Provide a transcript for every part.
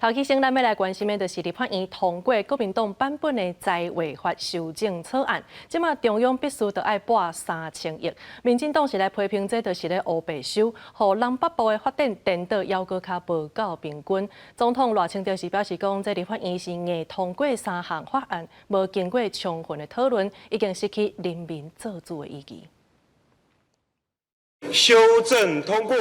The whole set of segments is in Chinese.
头起先，咱要来关心的就是立法院通过国民党版本的财违法修正草案，即马中央必须得爱拨3000亿。民进党是来批评这就是咧乌白收，互南北部的发展颠倒还阁较无够平均。总统赖清德是表示讲，这立法院是硬通过3项法案，无经过充分的讨论，已经失去人民做主的意义。修正通过。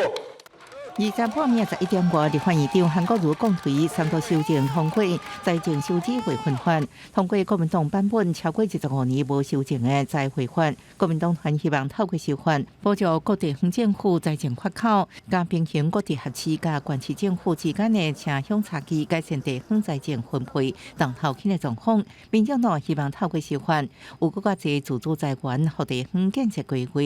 20.5立法院长韩国瑜共推3读修正通过财政收支汇分法，通过国民党版本超过15年无修正的财汇法。国民党团希望透过修法，补助各地方政府财政缺口，加平衡各地辖市甲县市政府之间的城乡差距，改善地方财政分配等头轻的状况。民进党希望透过修法，有更加侪自主财源互地方建设规划。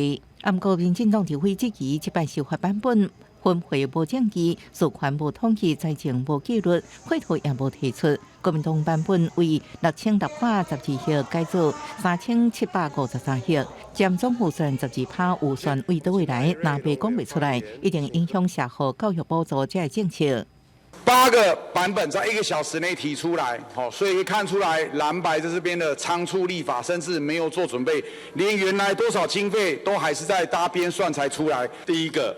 不过，民进党指挥质疑这摆修法版本。 分配无证据，授权无统计，财政无纪律，配套也无提出。国民党版本为6612亿改做3753亿，占总预算12%，预算为倒位来，若袂讲袂出来，一定影响社会教育补助这政策。 8个版本在1个小时内提出来，所以看出来蓝白在这边的仓促立法，甚至没有做准备，连原来多少经费都还是在搭边算才出来。第一个。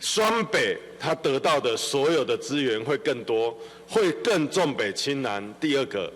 双北它得到的所有的资源会更多，会更重北轻南。第二个，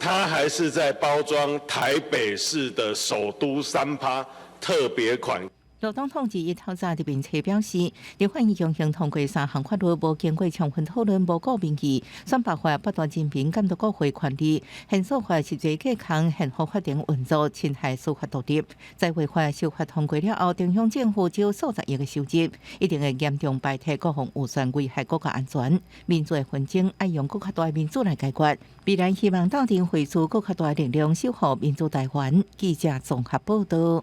它还是在包装台北市的首都3%特别款。 劳动统治透早伫面册表示，立法院强行通过3项法律，无经过充分讨论，无顾民意，选罢法不断人民监督国会权力，宪诉法实际隔空宪法法庭运作，侵害司法独立。财违法修法通过了后，中央政府只有数十亿的收入，一定会严重败退国防预算，危害国家安全。民主的纷争要用更较大的民主来解决，必然希望斗阵汇聚更较大的力量，守护民主台湾。记者综合报道。